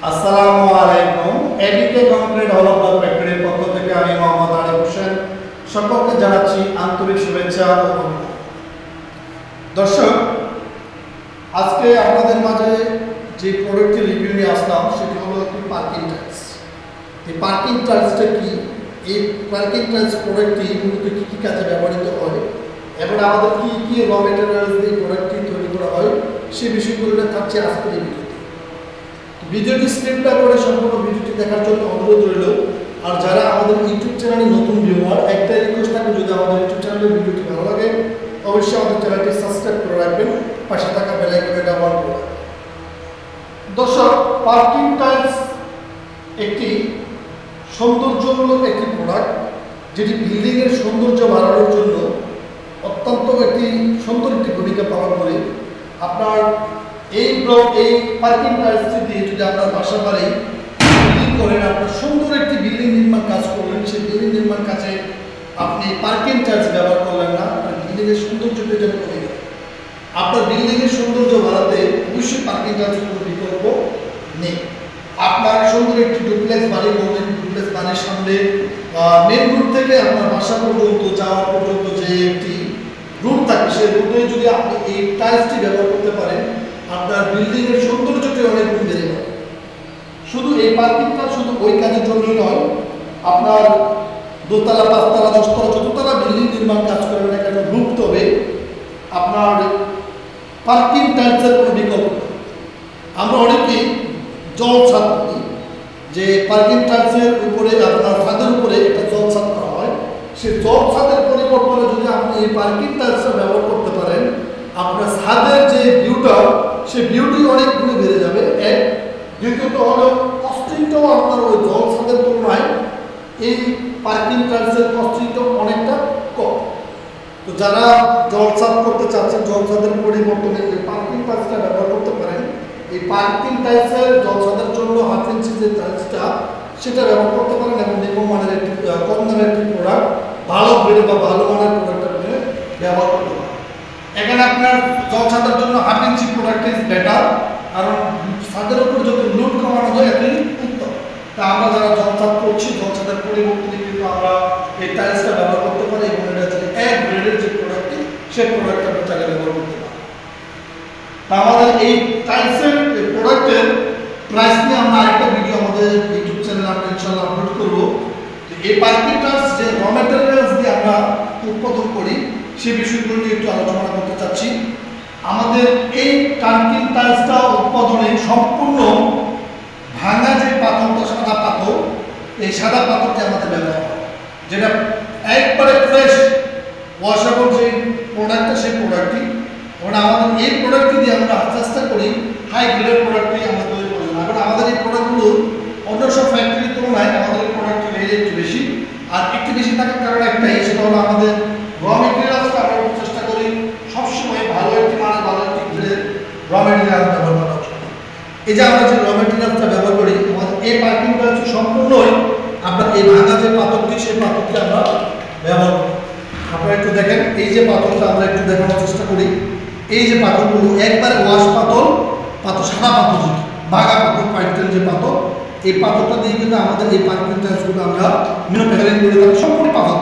আসসালামু আলাইকুম। এডিকে concrete developer ফ্যাক্টরির পক্ষ থেকে আমি মোহাম্মদ আরিফ হোসেন সকলকে জানাচ্ছি আন্তরিক শুভেচ্ছা ও অভিনন্দন। দর্শক, আজকে আপনাদের মাঝে যে প্রোডাক্টের রিভিউ নিয়ে আসলাম সেটি হলো একটি পার্কিং টাইলস। এই পার্কিং টাইলসটা কি, এই পার্কিং টাইলস প্রোডাক্টটি মূলত কী কী কাজে ব্যবহৃত হয় এবং আমাদের কী কী র মেটেরিয়ালস দিয়ে প্রোডাক্টটি তৈরি করা হয় সে বিষয়গুলো থাকছে আজকের এই ভিডিওতে। ভিডিওটি স্ক্রিপ্ট করে সম্পূর্ণ ভিডিওটি দেখার জন্য অনুরোধ রইল। আর যারা আমাদের ইউটিউব চ্যানেলে নতুন ভিউয়ার, একটাই রিকোয়েস্ট থাকবে, যদি আমাদের ইউটিউব চ্যানেলের ভিডিওটি ভালো লাগে অবশ্যই আমাদের চ্যানেলটি সাবস্ক্রাইব করে রাখবেন, পাশে থাকা বেল আইকনটা অন করে রাখবেন। দর্শক, পার্কিং টাইলস একটি সৌন্দর্যমূলক একটি প্রোডাক্ট, যেটি বিল্ডিংয়ের সৌন্দর্য বাড়ানোর জন্য অত্যন্ত একটি সুন্দর একটি ভূমিকা পালন করে। আপনার এই পার্কিং টাইলসটি দিয়ে যদি আপনার বাসা বাড়ি বিল্ডিং করেন, আপনার সুন্দর একটি বিল্ডিং নির্মাণ কাজ করলেন, সেই বিল্ডিং নির্মাণ কাজে আপনি পার্কিং টাইলস ব্যবহার করলেন না, আপনার বিল্ডিংয়ের সৌন্দর্যটা যেন কমে গেল। আপনার বিল্ডিংয়ের সৌন্দর্য বাড়াতে অবশ্যই পার্কিং টাইলসের কোনো বিকল্প নেই। আপনার সুন্দর একটি ডুপ্লেক্স বাড়ি করলেন, ডুপ্লেক্স বাড়ির সামনে মেন রুট থেকে আপনার বাসা পর্যন্ত যাওয়া পর্যন্ত যে একটি রুট থাকে, সেই রুটে যদি আপনি এই টাইলসটি ব্যবহার করতে পারেন, আপনার বিল্ডিংয়ের সৌন্দর্যটি অনেক গুণ বেড়ে যাবে। শুধু এই পার্কিংটা শুধু ওই কাজের জন্যই নয়, আপনার দোতলা, পাঁচতলা, দশতলা, যততলা বিল্ডিং নির্মাণ কাজ করেন না কেন, রূপ তবে আপনার পার্কিং টাইলসের কোনো বিকল্প নেই। আমরা অনেকেই জল ছাদ করি, যে পার্কিং টাইলসের উপরে আপনার ছাদের উপরে একটা জল ছাদ করা হয়, সেই জল ছাদের পরিবর্তনে যদি আপনি এই পার্কিং টাইলসটা ব্যবহার করতে পারেন, আপনার ছাদের যে ভিউটা, সেই ভিউটি অনেক গুণে বেড়ে যাবে। এক, দ্বিতীয়ত হলো কস্টিংটাও আপনার ওই জল ছাদের তুলনায় এই পার্কিং টাইলসের কস্টিংটা অনেকটা কম। তো যারা জল ছাদ করতে চাচ্ছেন, জল ছাদের পরিবর্তনে এই পার্কিং টাইলসটা ব্যবহার করতে পারেন। এই পার্কিং টাইলসের জল ছাদের জন্য 1/2 ইঞ্চি যে টাইলসটা, সেটা ব্যবহার করতে পারেন এবং নিম্নমানের একটি কম দামের একটি প্রোডাক্ট, ভালো গ্রেড বা ভালো মানের প্রোডাক্টটা ব্যবহার করতে পারেন। এখানে আপনার জল ছাদের জন্য 1/2 ইঞ্চি প্রোডাক্ট ইজ বেটার, কারণ ছাদের উপর যত লোড কমানো যায় এতই উত্তম। তা আমরা যারা জল ছাদ করছি, জল ছাদের পরিবর্তনে কিন্তু আমরা এই টাইলসটা ব্যবহার করতে পারি এবং এটা হচ্ছে এক গ্রেডের যে প্রোডাক্টটি, সেই প্রোডাক্টটা আমরা চাইলে ব্যবহার করতে পারি। তা আমাদের এই টাইলসের প্রোডাক্টের প্রাইস নিয়ে আমরা আরেকটা ভিডিও আমাদের ইউটিউব চ্যানেলে আমরা ইনশাআল্লাহ আপলোড করবো। এই পার্কিং টাইলস যে র ম্যাটেরিয়ালস দিয়ে আমরা উৎপাদন করি, সেই বিষয়গুলো নিয়ে একটু আলোচনা করতে চাচ্ছি। আমাদের এই পার্কিং টাইলসটা উৎপাদনে সম্পূর্ণ ভাঙা যে পাথরটা, সাদা পাথর, এই সাদা পাথরটি আমাদের ব্যবহার হয়, যেটা একবারে ফ্রেশ ওয়াশেবল যে প্রোডাক্টটা, সেই প্রোডাক্টটি। এবং আমাদের এই প্রোডাক্টটি দিয়ে আমরা চেষ্টা করি হাই গ্রেডের প্রোডাক্টটি আমরা তৈরি করি না। কারণ আমাদের এই প্রোডাক্টগুলো অন্য সব ফ্যাক্টরির তুলনায় আমাদের এই প্রোডাক্টের রেঞ্জ একটু বেশি। আর একটু বেশি থাকার কারণ একটাই, সেটা হলো আমাদের র মেটেরিয়ালসটা আমরা চেষ্টা করি সবসময় ভালো একটি মানের, ভালো একটি গ্রেডের র মেটেরিয়াল ব্যবহার করার জন্য। এই যে আমরা যে র মেটেরিয়ালসটা ব্যবহার করি, আমাদের এই পার্কিং টাইলস সম্পূর্ণই আপনার এই ভাঙা যে পাথরটি, সেই পাথরটি আমরা ব্যবহার করি। আপনারা একটু দেখেন, এই যে পাথরটা আমরা একটু দেখানোর চেষ্টা করি। এই যে পাথরগুলো একবারে ওয়াশ পাথর, সাদা পাথর, যেটা ভাঙা পাথর, পাইটেল যে পাথর, এই পাথরটা দিয়ে কিন্তু আমাদের এই পার্কিং টাইলসগুলো আমরা ম্যানুফ্যাকচারিং করে থাকি, সম্পূর্ণ পাথর।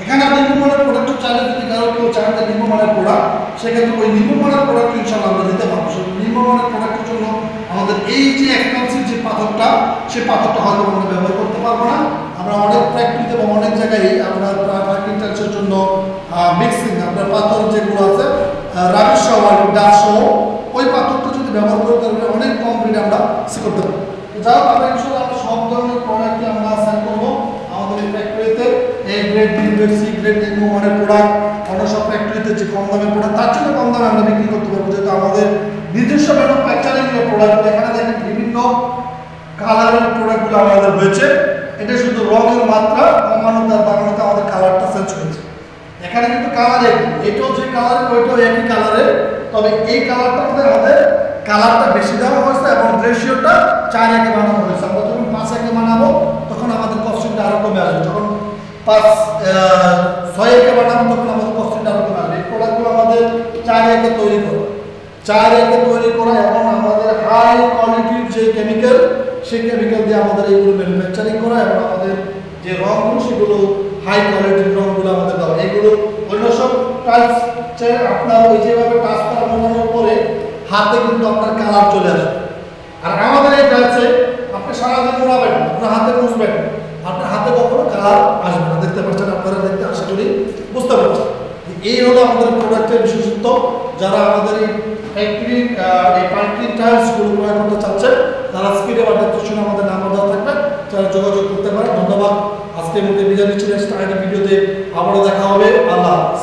এখানে আপনি নিম্নমানের প্রোডাক্ট চাইলে, যদি কারো কেউ চান যে নিম্নমানের প্রোডাক্ট, সেক্ষেত্রে ওই নিম্নমানের প্রোডাক্ট ইনশাআল্লাহ আমরা দিতে পারবো। নিম্নমানের প্রোডাক্টের জন্য আমাদের এই যে এক্সপেন্সিভ যে পাথরটা, সেই পাথরটা হয়তো আমরা ব্যবহার করতে পারবো না। আমরা অনেক ফ্যাক্টরিতে বা অনেক জায়গায় আপনার পার্কিং টাইলসের জন্য মিক্সিং আপনার পাথর যেগুলো আছে, রাবিশ সহ, ডাস্ট সহ, ওই পাথরটা যদি ব্যবহার করি তাহলে অনেক কম রেটে আমরা সে করতে পারবো। যাই হোক, আমরা ইনশাআল্লাহ আমরা সব ধরনের প্রোডাক্টই আমরা সেল করবো আমাদের এই ফ্যাক্টরিতে। A grade, B grade, C grade, নিম্নমানের প্রোডাক্ট, অন্য সব ফ্যাক্টরিতে যে কম দামের প্রোডাক্ট, তার জন্য কম দামে আমরা বিক্রি করতে পারবো, যেহেতু আমাদের নিজস্ব ম্যানুফ্যাকচারিং এর প্রোডাক্ট। এখানে দেখেন বিভিন্ন কালারের প্রোডাক্টগুলো আমাদের হয়েছে। এটা শুধু রঙের মাত্রা কমানোতে আর বাড়ানোতে আমাদের কালারটা চেঞ্জ হয়েছে। এখানে কিন্তু কালার একই, এটাও যে কালারের ওইটাও একই কালারের, তবে এই কালারটা আমাদের কালারটা বেশি দেওয়া হয়েছে এবং রেশিওটা 4:1 বানানো হয়েছে। আমরা যখন 5:1 বানাবো তখন আমাদের কস্টিংটা আরও কমে আসবে। যখন 6:1 বানাবো তখন আমাদের কস্টিংটা আরও কমে আসবে। এই প্রোডাক্টগুলো আমাদের 4:1 তৈরি করা এবং আমাদের হাই কোয়ালিটির যে কেমিক্যাল, সেই কেমিক্যাল দিয়ে আমাদের এইগুলো ম্যানুফ্যাকচারিং করা এবং আমাদের যে রঙগুলো সেগুলো হাই কোয়ালিটির রঙগুলো আমাদের দেওয়া। এগুলো অন্য সব টাইলস আপনার ওই যেভাবে টাচটা বানানোর পরে হাতে কিন্তু আপনার কালার চলে আসে, আর আমাদের এই টাইলসে আপনি সারাদিন মোড়াবেন, আপনার হাতে মুছবেন, আপনার হাতে কখনো কালার আসবে না। দেখতে পাচ্ছেন আপনারা, দেখতে আশা করি বুঝতে পারছেন। এই হলো আমাদের প্রোডাক্টের বিশেষত্ব। যারা আমাদের এই ফ্যাক্টরি এই পার্টি টাইলসগুলো ক্রয় করতে চাচ্ছেন তারা স্ক্রিনে বা ডেসক্রিপশনে আমাদের নাম্বার দেওয়া থাকবে, তারা যোগাযোগ করতে পারেন। ধন্যবাদ। আজকের মধ্যে বিদায় নিচ্ছি, নেক্সট ভিডিওতে আবারও দেখা হবে। আল্লাহ হাফেজ।